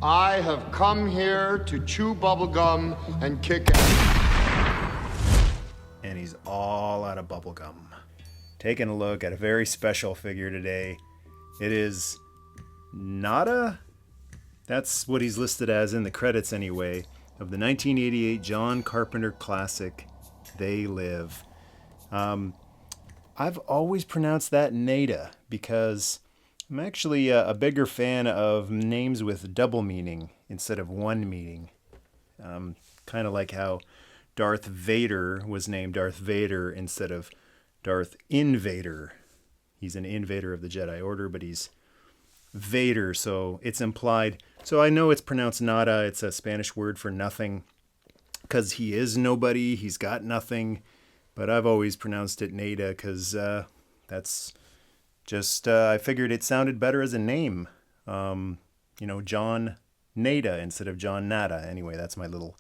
I have come here to chew bubblegum and kick ass. And he's all out of bubblegum. Taking a look at a very special figure today. It is NECA. That's what he's listed as in the credits anyway, of the 1988 John Carpenter classic, They Live. I've always pronounced that NECA because I'm actually a bigger fan of names with double meaning instead of one meaning. Kind of like how Darth Vader was named Darth Vader instead of Darth Invader. He's an invader of the Jedi Order, but he's Vader, so it's implied. So I know it's pronounced nada. It's a Spanish word for nothing because he is nobody. He's got nothing. But I've always pronounced it NECA because that's just, I figured it sounded better as a name. John NECA instead of John Nada. Anyway, that's my little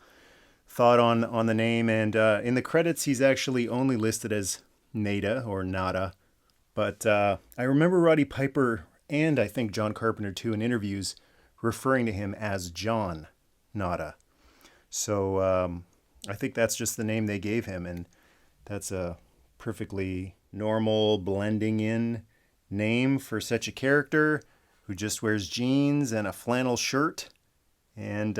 thought on the name. And in the credits, he's actually only listed as NECA or Nada. But I remember Roddy Piper and I think John Carpenter too in interviews referring to him as John Nada. So I think that's just the name they gave him, and that's a perfectly normal blending in name for such a character who just wears jeans and a flannel shirt and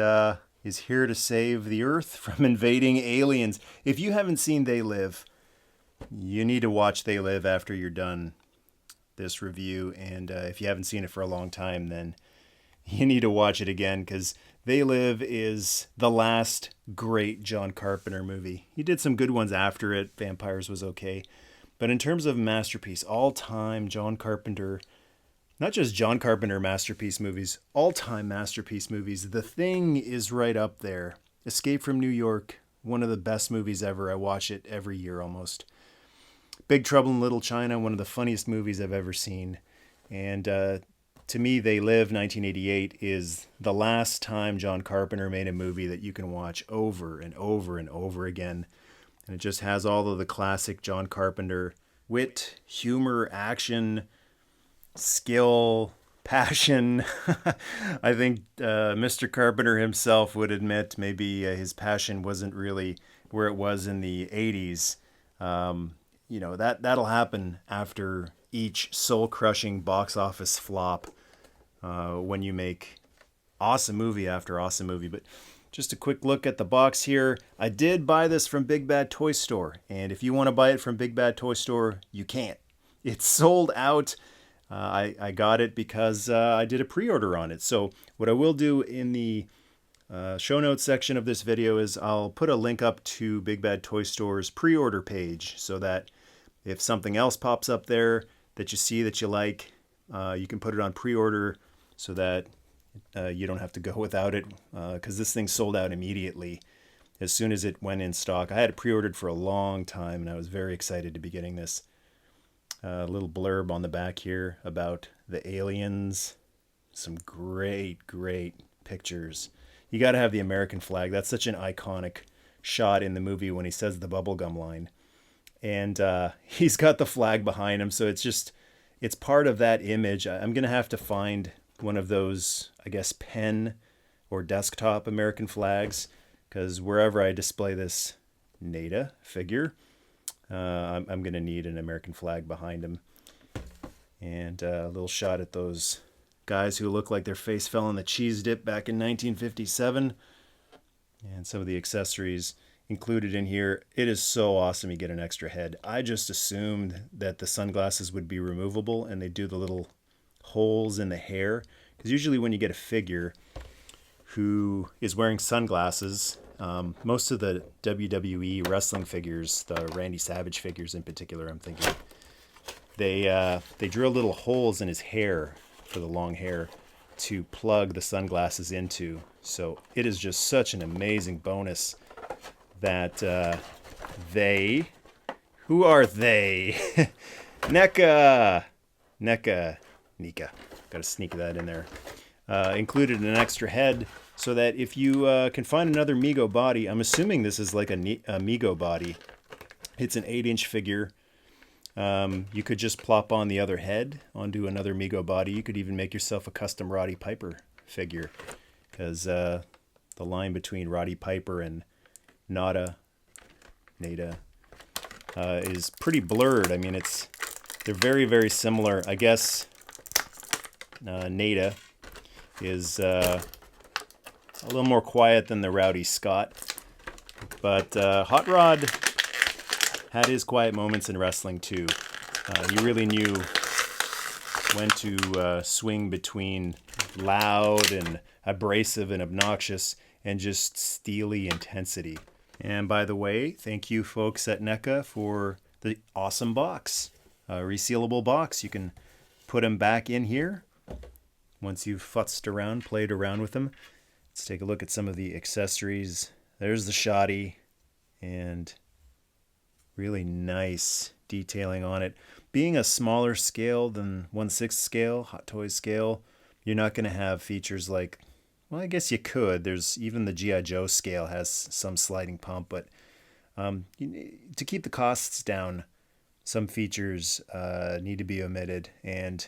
is here to save the Earth from invading aliens. If you haven't seen They Live, you need to watch They Live after you're done this review. And if you haven't seen it for a long time, then you need to watch it again because They Live is the last great John Carpenter movie. He did some good ones after it. Vampires was okay. But in terms of masterpiece, all-time John Carpenter, not just John Carpenter masterpiece movies, all-time masterpiece movies, The Thing is right up there. Escape from New York, one of the best movies ever. I watch it every year almost. Big Trouble in Little China, one of the funniest movies I've ever seen. And to me, They Live, 1988, is the last time John Carpenter made a movie that you can watch over and over and over again. And it just has all of the classic John Carpenter wit, humor, action, skill, passion. I think Mr. Carpenter himself would admit maybe his passion wasn't really where it was in the 80s. That'll happen after each soul-crushing box office flop when you make awesome movie after awesome movie. But just a quick look at the box here. I did buy this from Big Bad Toy Store, and if you want to buy it from Big Bad Toy Store, you can't. It's sold out. I got it because I did a pre-order on it. So what I will do in the show notes section of this video is I'll put a link up to Big Bad Toy Store's pre-order page so that if something else pops up there that you see that you like, you can put it on pre-order so that you don't have to go without it, because this thing sold out immediately as soon as it went in stock. I had it pre-ordered for a long time, and I was very excited to be getting this. Little blurb on the back here about the aliens. Some great, great pictures. You got to have the American flag. That's such an iconic shot in the movie when he says the bubblegum line. And he's got the flag behind him, so it's part of that image. I'm going to have to find one of those, I guess, pen or desktop American flags, because wherever I display this NECA figure, I'm going to need an American flag behind him. And a little shot at those guys who look like their face fell in the cheese dip back in 1957. And some of the accessories included in here. It is so awesome you get an extra head. I just assumed that the sunglasses would be removable and they do the little holes in the hair, because usually when you get a figure who is wearing sunglasses, most of the WWE wrestling figures, the Randy Savage figures in particular, I'm thinking, they drill little holes in his hair for the long hair to plug the sunglasses into. So it is just such an amazing bonus that who are they? NECA. Got to sneak that in there. Included an extra head so that if you can find another Mego body, I'm assuming this is like a Mego body. It's an 8-inch figure. You could just plop on the other head onto another Mego body. You could even make yourself a custom Roddy Piper figure. because the line between Roddy Piper and NECA is pretty blurred. I mean, they're very, very similar. I guess NECA is a little more quiet than the Rowdy Scott, but Hot Rod had his quiet moments in wrestling too. He really knew when to swing between loud and abrasive and obnoxious and just steely intensity. And by the way, thank you folks at NECA for the awesome box. Resealable box. You can put them back in here once you've futzed around, played around with them. Let's take a look at some of the accessories. There's the shoddy, and really nice detailing on it. Being a smaller scale than 1/6 scale, Hot Toys scale, you're not going to have features like, well, I guess you could. There's even the G.I. Joe scale has some sliding pump, but to keep the costs down, some features need to be omitted. And,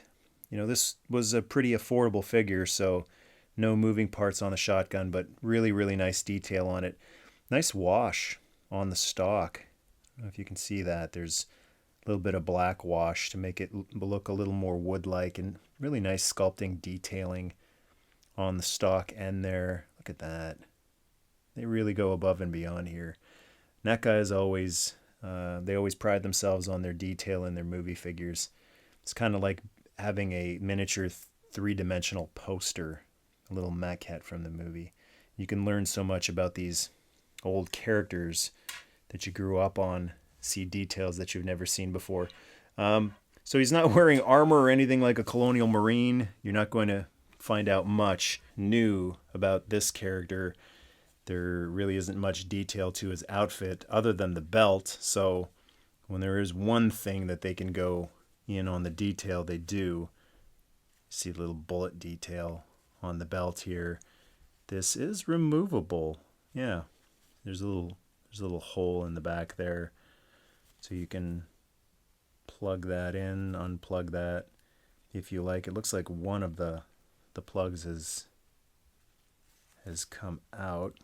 this was a pretty affordable figure, so no moving parts on the shotgun, but really, really nice detail on it. Nice wash on the stock. I don't know if you can see that. There's a little bit of black wash to make it look a little more wood-like, and really nice sculpting detailing on the stock end there. Look at that. They really go above and beyond here. NECA is always, they always pride themselves on their detail in their movie figures. It's kind of like having a miniature three-dimensional poster, a little maquette from the movie. You can learn so much about these old characters that you grew up on, see details that you've never seen before. So he's not wearing armor or anything like a colonial marine. You're not going to find out much new about this character. There really isn't much detail to his outfit other than the belt. So when there is one thing that they can go in on the detail, they do. See a little bullet detail on the belt here. This is removable. Yeah, there's a little hole in the back there, so you can plug that in, unplug that if you like. It looks like one of the plugs has come out.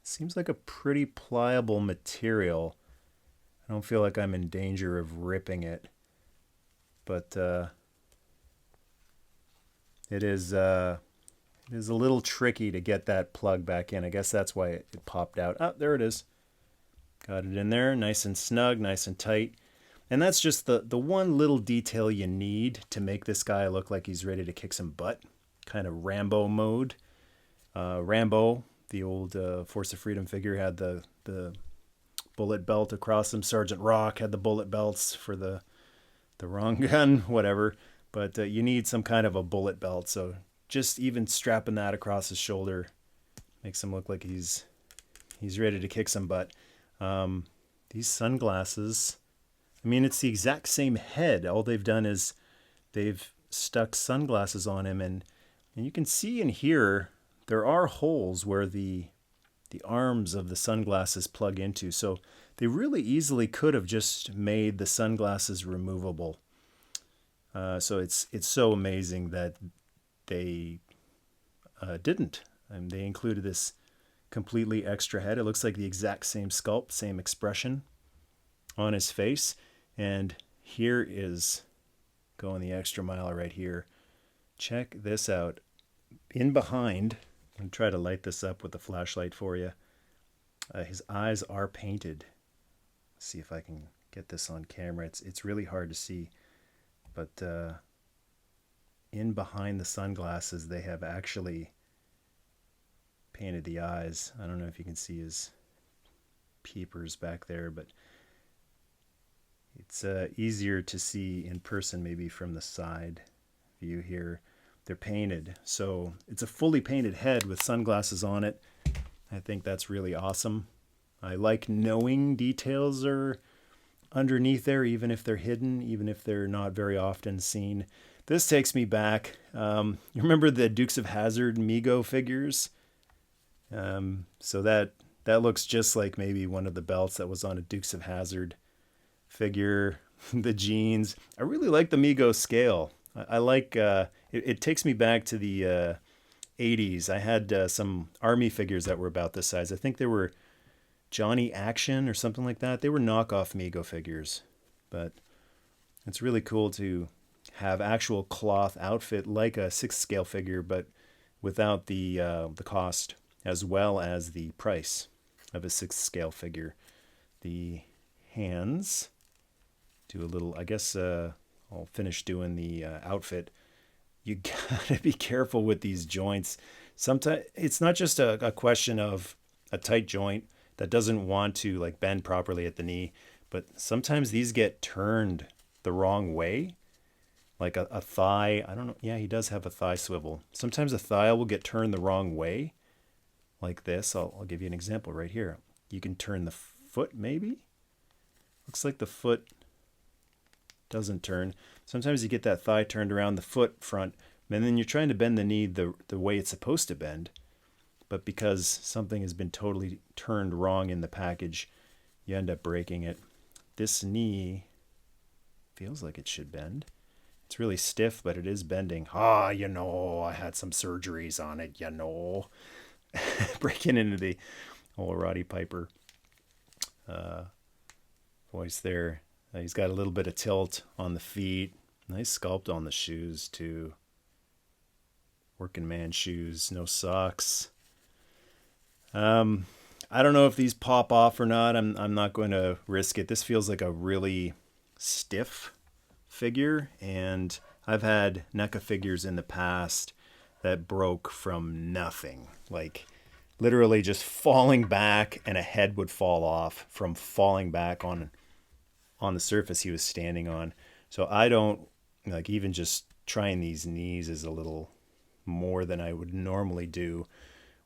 Seems like a pretty pliable material. I don't feel like I'm in danger of ripping it, but it is a little tricky to get that plug back in. I guess that's why it popped out. Oh, there it is. Got it in there, nice and snug, nice and tight. And that's just the one little detail you need to make this guy look like he's ready to kick some butt. Kind of Rambo mode. Rambo, the old Force of Freedom figure, had the bullet belt across him. Sergeant Rock had the bullet belts for the wrong gun, whatever. But you need some kind of a bullet belt. So just even strapping that across his shoulder makes him look like he's ready to kick some butt. These sunglasses, I mean, it's the exact same head. All they've done is they've stuck sunglasses on him, and you can see and hear there are holes where the arms of the sunglasses plug into. So they really easily could have just made the sunglasses removable. So it's so amazing that they didn't. And they included this completely extra head. It looks like the exact same sculpt, same expression on his face. And here is going the extra mile right here. Check this out. In behind, I'm going to try to light this up with the flashlight for you. His eyes are painted. Let's see if I can get this on camera. It's really hard to see. But in behind the sunglasses, they have actually painted the eyes. I don't know if you can see his peepers back there, but it's easier to see in person, maybe from the side view here. They're painted, so it's a fully painted head with sunglasses on it. I think that's really awesome. I like knowing details are underneath there, even if they're hidden, even if they're not very often seen. This takes me back. You remember the Dukes of Hazzard Mego figures? So that looks just like maybe one of the belts that was on a Dukes of Hazzard figure. The jeans. I really like the Mego scale. I like it takes me back to the 80s. I had some Army figures that were about this size. I think they were Johnny Action or something like that. They were knockoff Mego figures, but it's really cool to have actual cloth outfit like a 6th scale figure, but without the cost as well as the price of a 6th scale figure. The hands do a little, I guess I'll finish doing the outfit. You gotta be careful with these joints. Sometimes it's not just a question of a tight joint that doesn't want to like bend properly at the knee, but sometimes these get turned the wrong way. Like a thigh, I don't know. Yeah, he does have a thigh swivel. Sometimes a thigh will get turned the wrong way, like this. I'll give you an example right here. You can turn the foot, maybe. Looks like the foot doesn't turn. Sometimes you get that thigh turned around the foot front, and then you're trying to bend the knee the way it's supposed to bend. But because something has been totally turned wrong in the package, you end up breaking it. This knee feels like it should bend. It's really stiff, but it is bending. I had some surgeries on it, Breaking into the old Roddy Piper voice there. He's got a little bit of tilt on the feet. Nice sculpt on the shoes, too. Working man shoes, no socks. I don't know if these pop off or not. I'm not going to risk it. This feels like a really stiff figure, and I've had NECA figures in the past that broke from nothing, like literally just falling back and a head would fall off from falling back on the surface he was standing on. So I don't like, even just trying these knees is a little more than I would normally do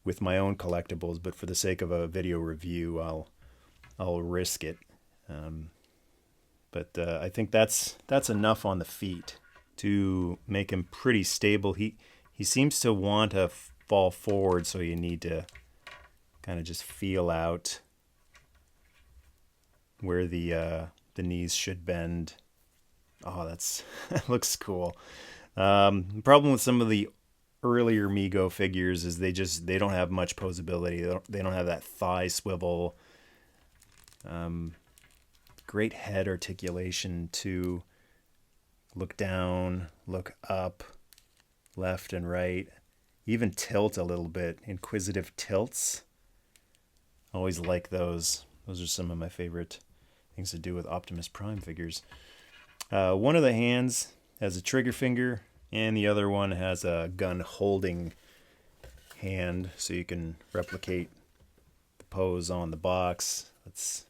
with my own collectibles, but for the sake of a video review, I'll risk it. But I think that's enough on the feet to make him pretty stable. He seems to want to fall forward, so you need to kind of just feel out where the knees should bend. Oh, that looks cool. The problem with some of the earlier Mego figures is they don't have much poseability. They don't have that thigh swivel. Great head articulation to look down, look up, left and right, even tilt a little bit. Inquisitive tilts. Always like those. Those are some of my favorite things to do with Optimus Prime figures. One of the hands has a trigger finger, and the other one has a gun holding hand, so you can replicate the pose on the box. Let's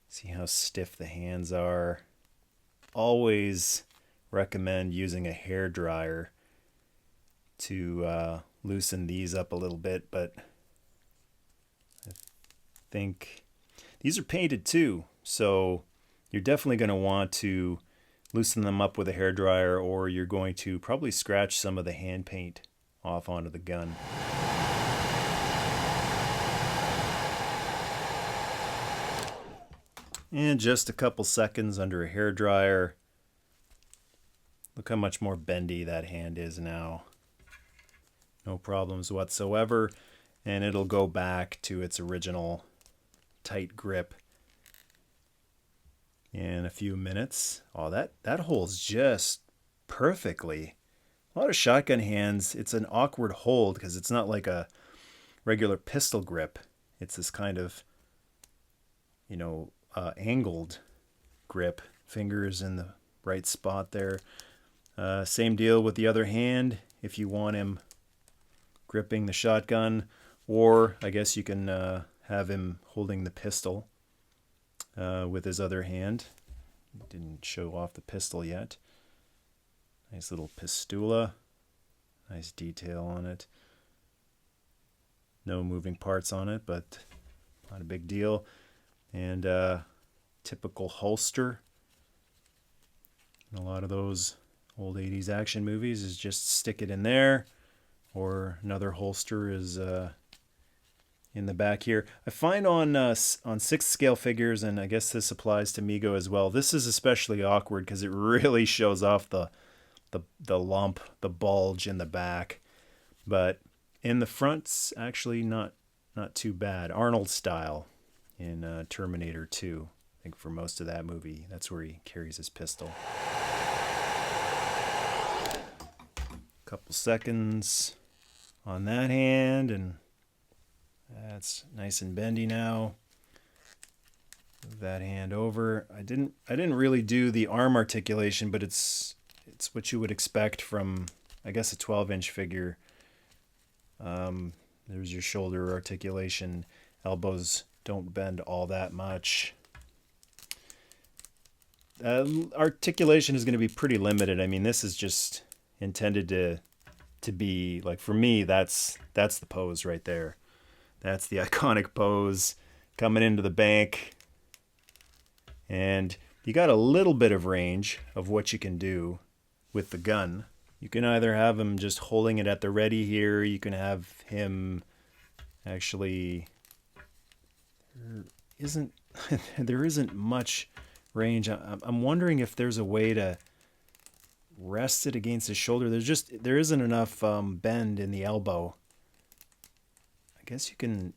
see how stiff the hands are. Always recommend using a hair dryer to loosen these up a little bit, but I think these are painted too, so you're definitely going to want to loosen them up with a hair dryer, or you're going to probably scratch some of the hand paint off onto the gun. And just a couple seconds under a hair dryer. Look how much more bendy that hand is now. No problems whatsoever, and it'll go back to its original tight grip in a few minutes. Oh, that holds just perfectly. A lot of shotgun hands, it's an awkward hold because it's not like a regular pistol grip. It's this kind of, angled grip. Fingers in the right spot there. Same deal with the other hand. If you want him gripping the shotgun, or I guess you can have him holding the pistol with his other hand. Didn't show off the pistol yet. Nice little pistula. Nice detail on it. No moving parts on it, but not a big deal. And typical holster. In a lot of those old 80s action movies is just stick it in there, or another holster is in the back here. I find on 6th scale figures, and I guess this applies to Mego as well, this is especially awkward because it really shows off the lump, the bulge in the back. but in the front's actually not too bad. Arnold style in Terminator 2. I think for most of that movie, that's where he carries his pistol. Couple seconds on that hand, and that's nice and bendy now. Move that hand over. I didn't really do the arm articulation, but it's what you would expect from, I guess, a 12-inch figure. There's your shoulder articulation. Elbows don't bend all that much. Articulation is going to be pretty limited. I mean, this is just intended to be, like, for me, that's the pose right there. That's the iconic pose coming into the bank. And you got a little bit of range of what you can do with the gun. You can either have him just holding it at the ready here. You can have him actually... There isn't much range. I'm wondering if there's a way to rest it against his shoulder. There isn't enough bend in the elbow. I guess you can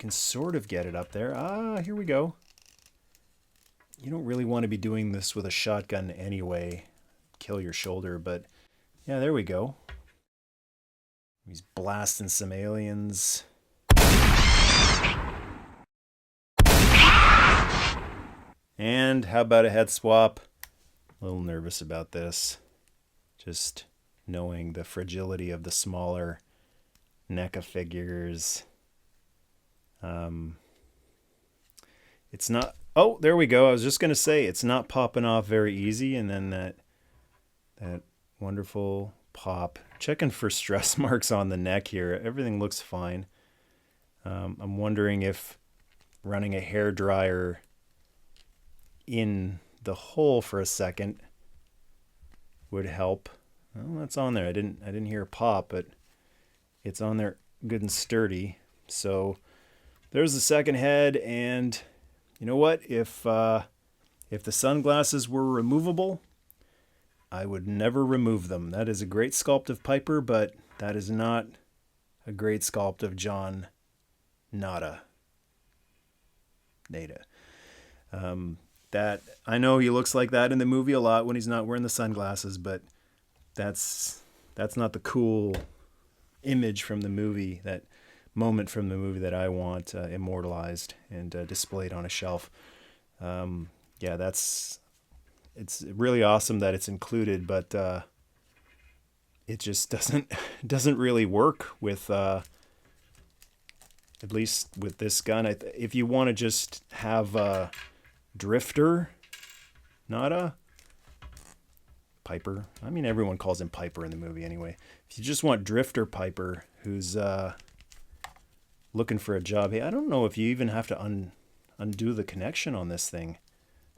sort of get it up there. Here we go. You don't really want to be doing this with a shotgun anyway. Kill your shoulder, but yeah, there we go. He's blasting some aliens. And how about a head swap? A little nervous about this. Just knowing the fragility of the smaller NECA figures. It's not... Oh, there we go. I was just going to say, it's not popping off very easy. And then that wonderful pop. Checking for stress marks on the neck here. Everything looks fine. I'm wondering if running a hairdryer in the hole for a second would help. Well, that's on there. I didn't hear a pop, but it's on there good and sturdy. So there's the second head, and you know what? If the sunglasses were removable, I would never remove them. That is a great sculpt of Piper, but that is not a great sculpt of John NECA. That I know he looks like that in the movie a lot when he's not wearing the sunglasses, but that's not the cool image from the movie, that moment from the movie that I want immortalized and displayed on a shelf. Yeah, it's really awesome that it's included, but it just doesn't really work with at least with this gun. If you want to just have Drifter NECA Piper, I mean, everyone calls him Piper in the movie anyway. If you just want Drifter Piper, who's looking for a job, hey, I don't know if you even have to undo the connection on this thing.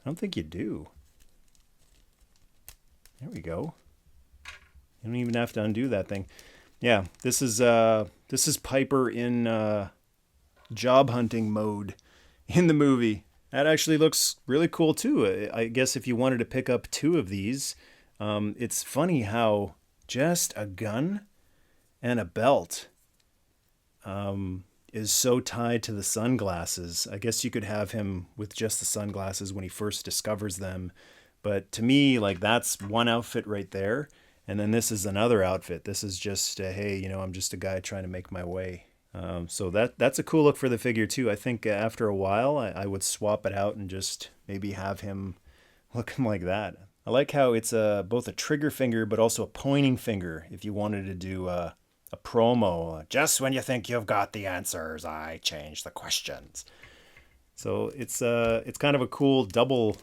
I don't think you do. There we go. You don't even have to undo that thing. Yeah, this is Piper in job hunting mode in the movie. That actually looks really cool too. I guess if you wanted to pick up two of these, it's funny how just a gun and a belt is so tied to the sunglasses. I guess you could have him with just the sunglasses when he first discovers them. But to me, like, that's one outfit right there. And then this is another outfit. This is just, hey, you know, I'm just a guy trying to make my way. So that's a cool look for the figure too. I think after a while, I would swap it out and just maybe have him looking like that. I like how it's both a trigger finger, but also a pointing finger. If you wanted to do a promo, just when you think you've got the answers, I change the questions. So it's kind of a cool double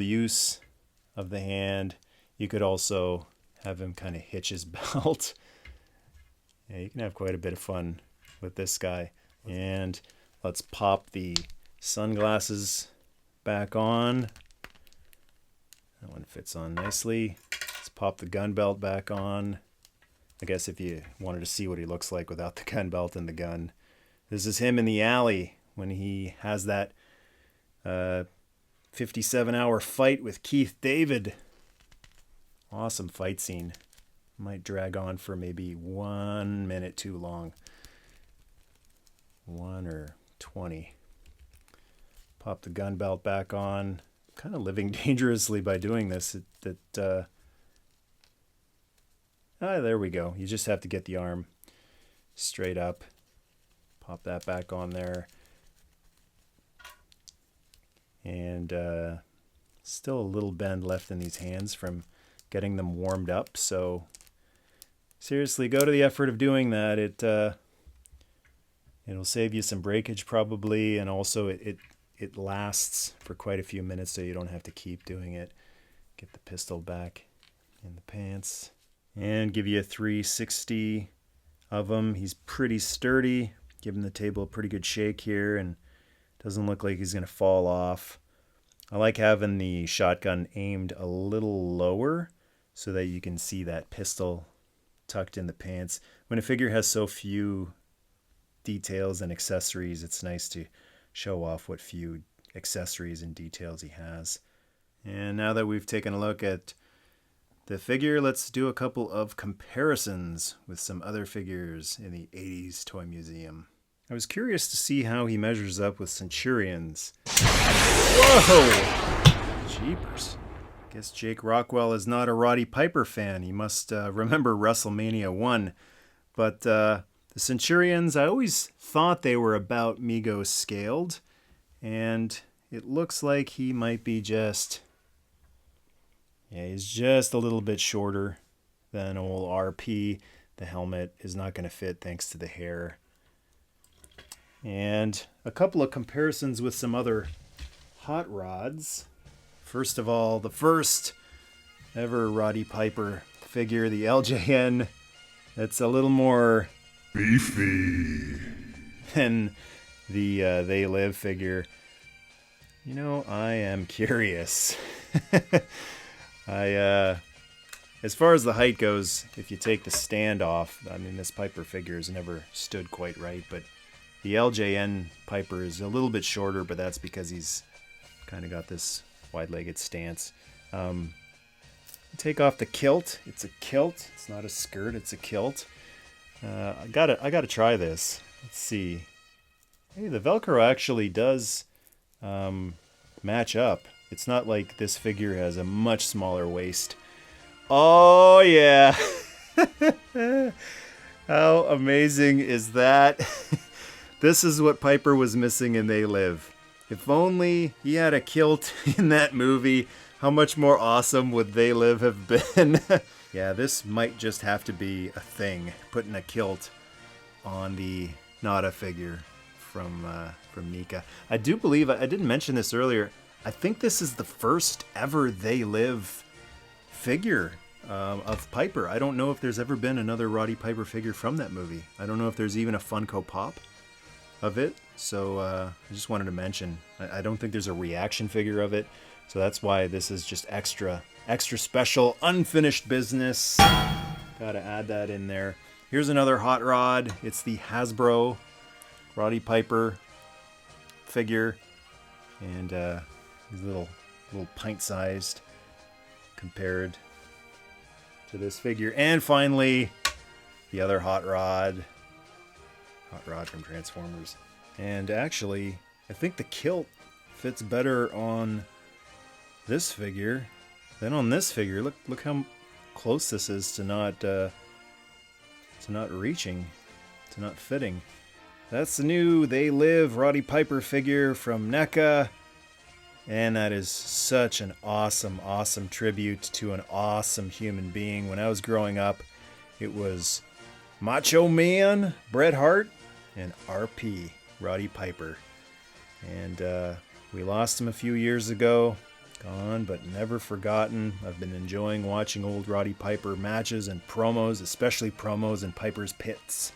use of the hand. You could also have him kind of hitch his belt. Yeah, you can have quite a bit of fun with this guy. And let's pop the sunglasses back on. That one fits on nicely. Let's pop the gun belt back on. I guess if you wanted to see what he looks like without the gun belt and the gun. This is him in the alley when he has that 57-hour fight with Keith David. Awesome fight scene. Might drag on for maybe 1 minute too long. 1 or 20. Pop the gun belt back on. Kind of living dangerously by doing this. There we go. You just have to get the arm straight up. Pop that back on there. And still a little bend left in these hands from getting them warmed up. So seriously, go to the effort of doing that. It'll save you some breakage probably, and also it lasts for quite a few minutes, so you don't have to keep doing it. Get the pistol back in the pants and give you a 360 of him. He's pretty sturdy. Giving the table a pretty good shake here, and doesn't look like he's going to fall off. I like having the shotgun aimed a little lower so that you can see that pistol tucked in the pants. When a figure has so few details and accessories, it's nice to show off what few accessories and details he has. And now that we've taken a look at the figure, let's do a couple of comparisons with some other figures in the 80s Toy Museum. I was curious to see how he measures up with Centurions. Whoa! Jeepers. Guess Jake Rockwell is not a Roddy Piper fan. He must remember WrestleMania 1. But the Centurions, I always thought they were about Migos scaled. And it looks like he might be he's just a little bit shorter than old RP. The helmet is not going to fit thanks to the hair. And a couple of comparisons with some other hot rods. First of all, the first ever Roddy Piper figure, the LJN. That's a little more beefy than the They Live figure. You know, I am curious. As far as the height goes, if you take the stand off, I mean, this Piper figure has never stood quite right, but the LJN Piper is a little bit shorter, but that's because he's kind of got this wide-legged stance. Take off the kilt. It's a kilt. It's not a skirt. It's a kilt. I gotta try this. Let's see. Hey, the Velcro actually does match up. It's not like this figure has a much smaller waist. Oh yeah! How amazing is that? This is what Piper was missing in They Live. If only he had a kilt in that movie, how much more awesome would They Live have been? Yeah, this might just have to be a thing, putting a kilt on the Nada figure from NECA. I do believe, I didn't mention this earlier, I think this is the first ever They Live figure of Piper. I don't know if there's ever been another Roddy Piper figure from that movie. I don't know if there's even a Funko Pop of it, so I just wanted to mention. I don't think there's a reaction figure of it, so that's why this is just extra special, unfinished business. Gotta add that in there. Here's another hot rod. It's the Hasbro Roddy Piper figure, and he's little pint-sized compared to this figure. And finally, the other hot rod from Transformers. And actually, I think the kilt fits better on this figure than on this figure. Look how close this is to not reaching, to not fitting. That's the new They Live Roddy Piper figure from NECA. And that is such an awesome, awesome tribute to an awesome human being. When I was growing up, it was Macho Man, Bret Hart, and RP, Roddy Piper. And we lost him a few years ago. Gone, but never forgotten. I've been enjoying watching old Roddy Piper matches and promos, especially promos in Piper's Pits.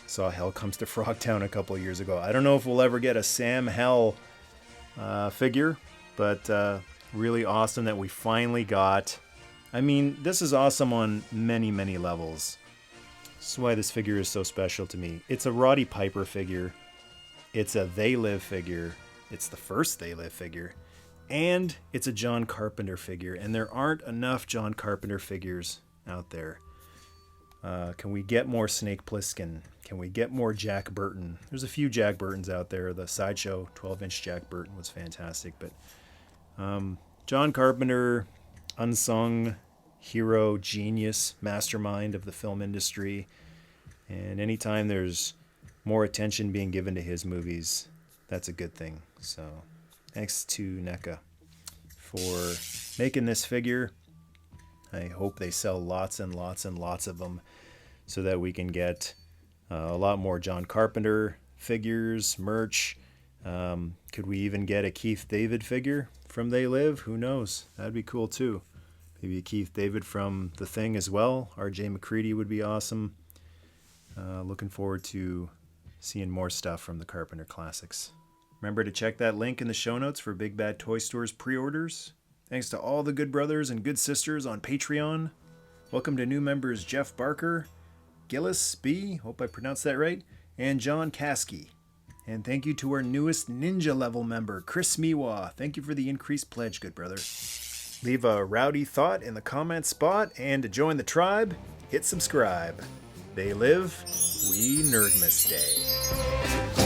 Saw Hell Comes to Frogtown a couple years ago. I don't know if we'll ever get a Sam Hell figure, but really awesome that we finally got. I mean, this is awesome on many, many levels. This is why this figure is so special to me. It's a Roddy Piper figure. It's a They Live figure. It's the first They Live figure. And it's a John Carpenter figure. And there aren't enough John Carpenter figures out there. Can we get more Snake Plissken? Can we get more Jack Burton? There's a few Jack Burtons out there. The Sideshow 12-inch Jack Burton was fantastic. But John Carpenter, unsung hero, genius, mastermind of the film industry. And anytime there's more attention being given to his movies, that's a good thing. So thanks to NECA for making this figure. I hope they sell lots and lots and lots of them so that we can get a lot more John Carpenter figures, merch. Could we even get a Keith David figure from They Live? Who knows? That'd be cool too. Maybe a Keith David from The Thing as well. R.J. McCready would be awesome. Looking forward to seeing more stuff from the Carpenter Classics. Remember to check that link in the show notes for Big Bad Toy Store's pre-orders. Thanks to all the good brothers and good sisters on Patreon. Welcome to new members Jeff Barker, Gillis B., hope I pronounced that right, and John Caskey. And thank you to our newest Ninja level member, Chris Miwa. Thank you for the increased pledge, good brother. Leave a rowdy thought in the comment spot, and to join the tribe, hit subscribe. They live, we Nerdmas Day.